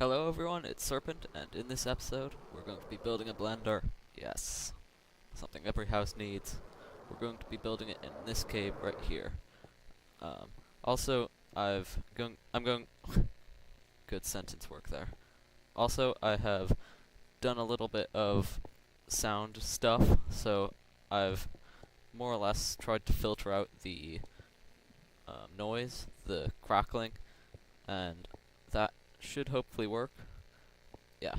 Hello everyone, it's Serpent, and in this episode, we're going to be building a blender. Yes, something every house needs. We're going to be building it in this cave right here. Also, I'm going good sentence work there. Also, I have done a little bit of sound stuff, so I've more or less tried to filter out the noise, the crackling, and that should hopefully work. Yeah,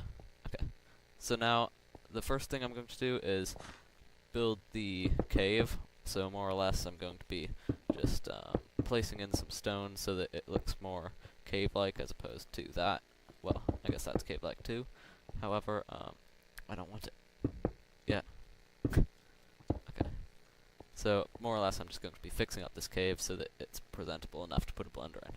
okay. So now, the first thing I'm going to do is build the cave. So more or less I'm going to be just placing in some stone so that it looks more cave-like as opposed to that. Well, I guess that's cave-like too. However, I don't want it. Yeah. Okay. So more or less I'm just going to be fixing up this cave so that it's presentable enough to put a blender in.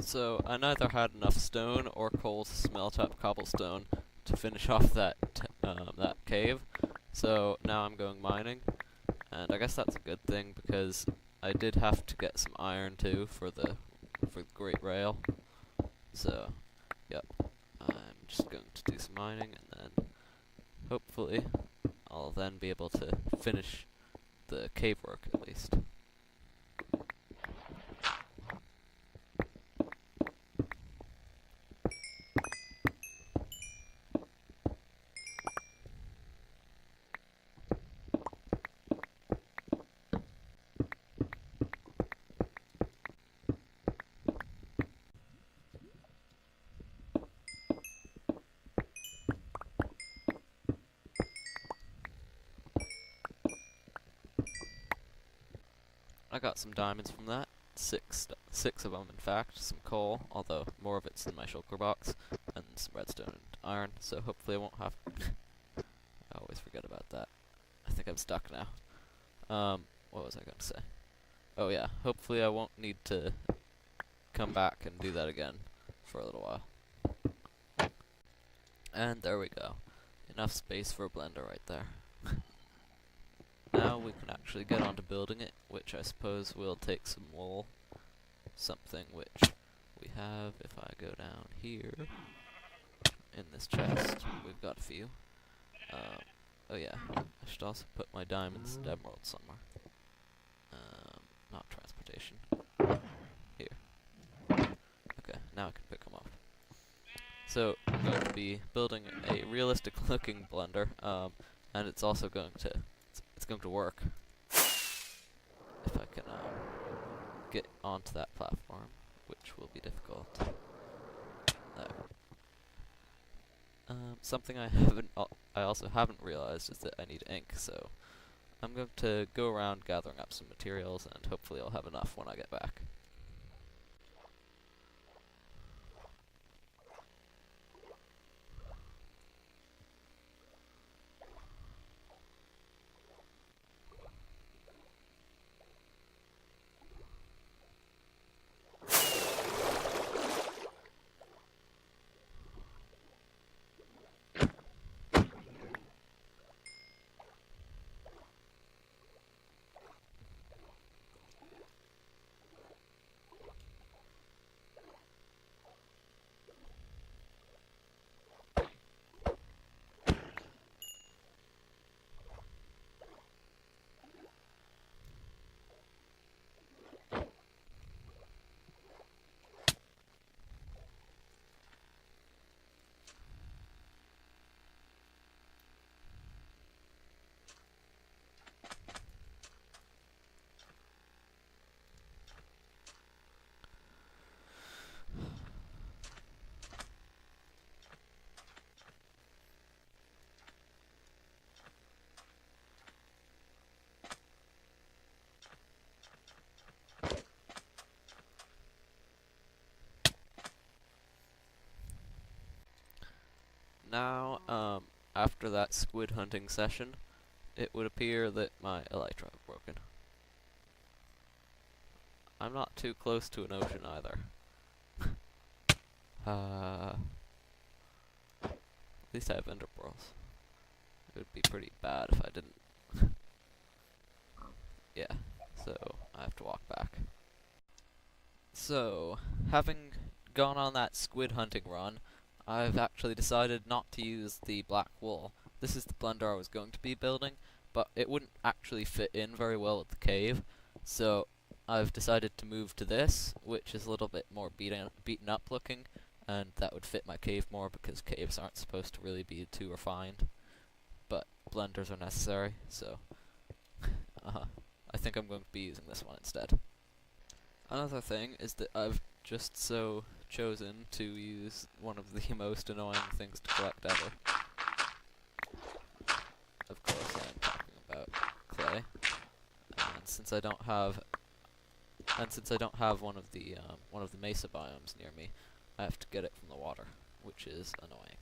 So, I neither had enough stone or coal to smelt up cobblestone to finish off that cave, so now I'm going mining, and I guess that's a good thing because I did have to get some iron too for the Great Rail. So, yep, I'm just going to do some mining, and then hopefully I'll then be able to finish the cave work at least. I got some diamonds from that, six of them in fact, some coal, although more of it's in my shulker box, and some redstone and iron, so hopefully I won't have I always forget about that. I think I'm stuck now. What was I going to say? Oh yeah, hopefully I won't need to come back and do that again for a little while. And there we go. Enough space for a blender right there. Now we can actually get on to building it, which I suppose will take some wool. Something which we have if I go down here. In this chest, we've got a few. Oh yeah, I should also put my diamonds and emeralds somewhere. Not transportation. Here. Okay, now I can pick them up. So, I'm going to be building a realistic looking blender, and it's also going to work if I can get onto that platform, which will be difficult. There. Something I also haven't realized is that I need ink, so I'm going to go around gathering up some materials, and hopefully I'll have enough when I get back. Now, after that squid hunting session, it would appear that my elytra have broken. I'm not too close to an ocean either. At least I have ender pearls. It would be pretty bad if I didn't. Yeah, so I have to walk back. So, having gone on that squid hunting run, I've actually decided not to use the black wool. This is the blender I was going to be building, but it wouldn't actually fit in very well with the cave, so I've decided to move to this, which is a little bit more beaten up looking, and that would fit my cave more because caves aren't supposed to really be too refined, but blenders are necessary, so I think I'm going to be using this one instead. Another thing is that I've just so chosen to use one of the most annoying things to collect ever. Of course, I am talking about clay, and since I don't have one of the mesa biomes near me, I have to get it from the water, which is annoying.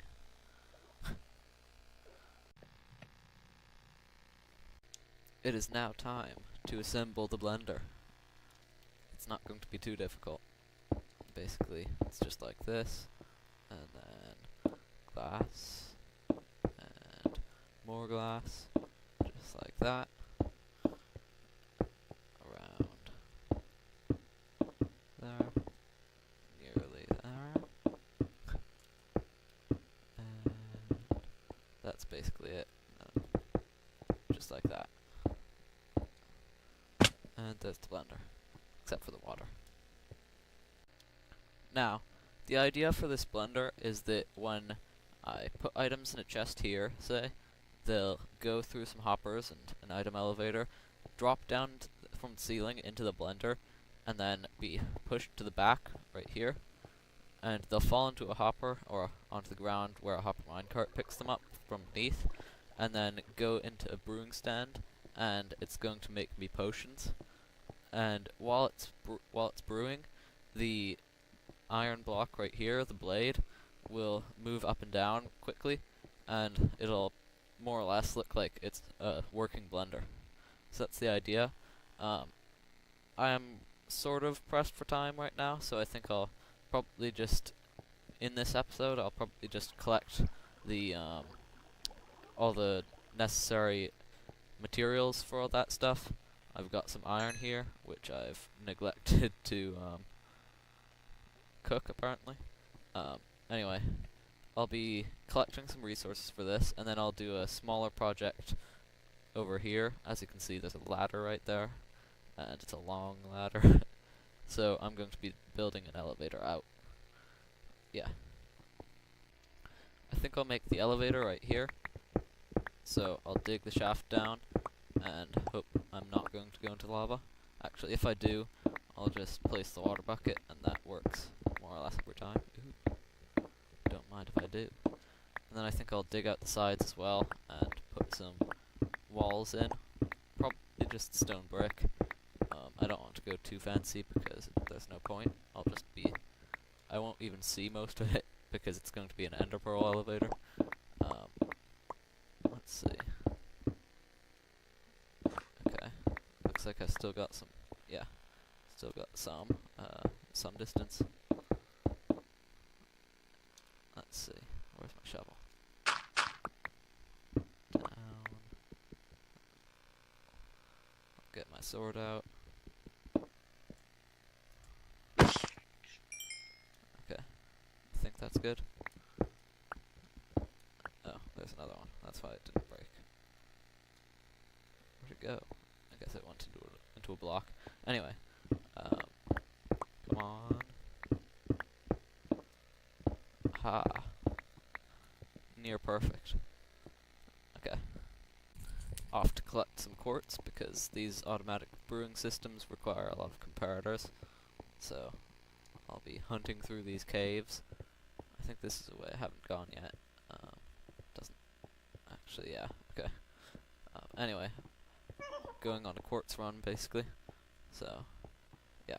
It is now time to assemble the blender. It's not going to be too difficult. Basically, it's just like this, and then glass, and more glass, just like that, around there, nearly there, and that's basically it. Just like that. And there's the blender, except for the water. Now, the idea for this blender is that when I put items in a chest here, say, they'll go through some hoppers and an item elevator, drop down from the ceiling into the blender, and then be pushed to the back, right here, and they'll fall into a hopper, or onto the ground where a hopper minecart picks them up from beneath, and then go into a brewing stand, and it's going to make me potions. And while it's brewing, the iron block right here, the blade, will move up and down quickly, and it'll more or less look like it's a working blender. So that's the idea. I am sort of pressed for time right now, so I think I'll probably just, in this episode, I'll probably just collect the all the necessary materials for all that stuff. I've got some iron here, which I've neglected to cook, apparently. Anyway, I'll be collecting some resources for this, and then I'll do a smaller project over here. As you can see, there's a ladder right there, and it's a long ladder. So I'm going to be building an elevator out. Yeah. I think I'll make the elevator right here. So I'll dig the shaft down, and hope I'm not going to go into lava. Actually, if I do, I'll just place the water bucket, and that works more or less every time. Ooh. Don't mind if I do. And then I think I'll dig out the sides as well, and put some walls in. Probably just stone brick. I don't want to go too fancy, because there's no point. I won't even see most of it, because it's going to be an ender pearl elevator. Let's see. Okay. Looks like I still got some, yeah. Still got some distance. Let's see. Where's my shovel? Down. I'll get my sword out. Okay. I think that's good. Oh, there's another one. That's why it didn't break. Where'd it go? I guess it went into a block. Anyway. Come on. Ha. Near perfect. Okay. Off to collect some quartz, because these automatic brewing systems require a lot of comparators. So, I'll be hunting through these caves. I think this is a way I haven't gone yet. Doesn't actually, yeah, okay. Anyway, going on a quartz run, basically. So, yeah.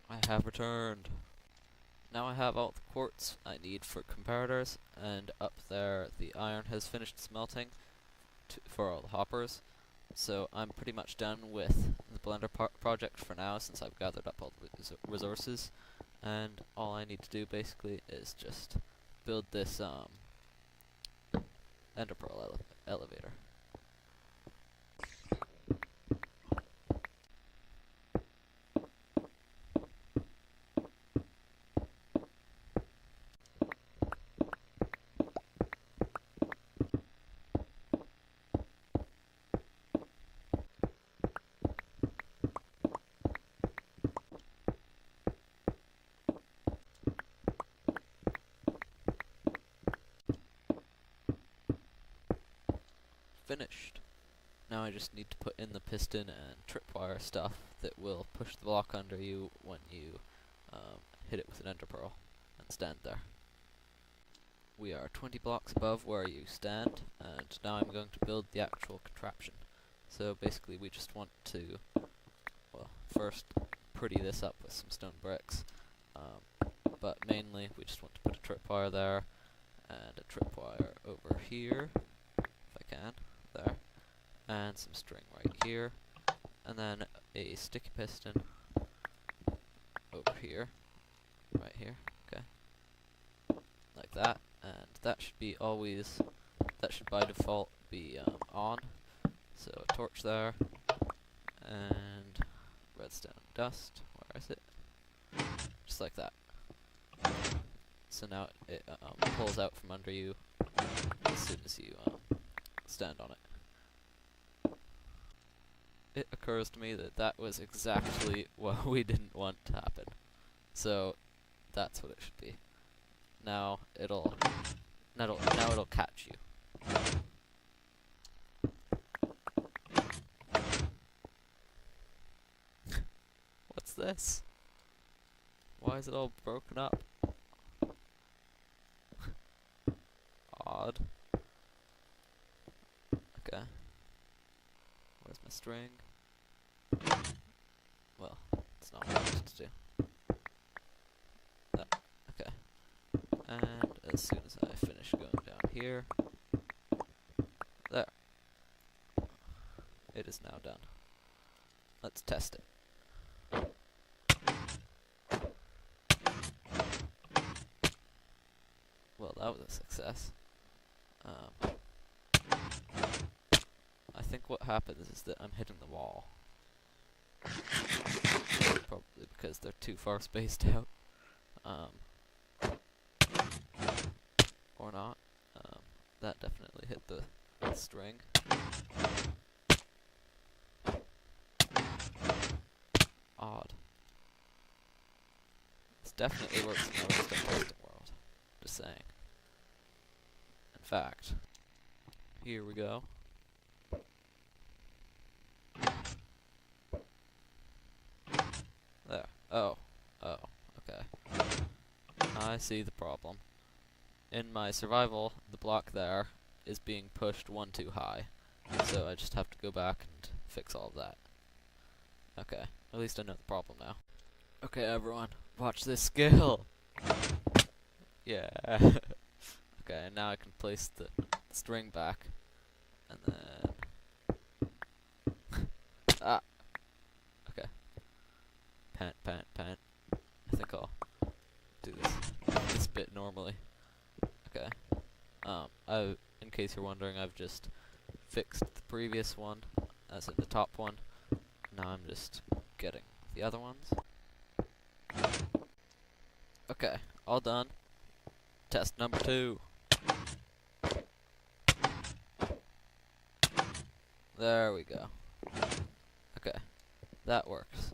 I have returned. Now I have all the quartz I need for comparators, and up there the iron has finished smelting for all the hoppers. So I'm pretty much done with the blender project for now, since I've gathered up all the resources, And all I need to do basically is just build this ender pearl elevator. Finished. Now I just need to put in the piston and tripwire stuff that will push the block under you when you hit it with an ender pearl and stand there. We are 20 blocks above where you stand, and now I'm going to build the actual contraption. So basically we just want to, well, first pretty this up with some stone bricks, but mainly we just want to put a tripwire there, and a tripwire over here, if I can, there, and some string right here, and then a sticky piston over here, right here, okay, like that, and that should be always, that should by default be on, so a torch there, and redstone dust, where is it? Just like that. So now it pulls out from under you as soon as you stand on it. It occurs to me that that was exactly what we didn't want to happen. So that's what it should be. Now it'll catch you. What's this? Why is it all broken up? Odd. Okay. Where's my string? Well, it's not what I wanted to do. That. Okay. And as soon as I finish going down here, there. It is now done. Let's test it. Well, that was a success. I think what happens is that I'm hitting the wall. Probably because they're too far spaced out. Or not. That definitely hit the string. Odd. This definitely works in the redstone testing world. Just saying. In fact, here we go. There. Oh. Oh. Okay. I see the problem. In my survival, the block there is being pushed one too high. So I just have to go back and fix all of that. Okay. At least I know the problem now. Okay, everyone. Watch this skill! Yeah. Okay, and now I can place the string back. And then... ah! Okay. Pant. I think I'll do this bit normally. Okay. In case you're wondering, I've just fixed the previous one, as in the top one. Now I'm just getting the other ones. Okay, all done. Test number 2. There we go. Okay, that works.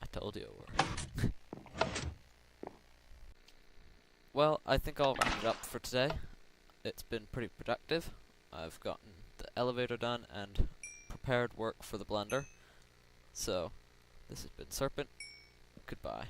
I told you it worked. Well, I think I'll wrap it up for today. It's been pretty productive. I've gotten the elevator done and prepared work for the blender. So, this has been Serpent. Goodbye.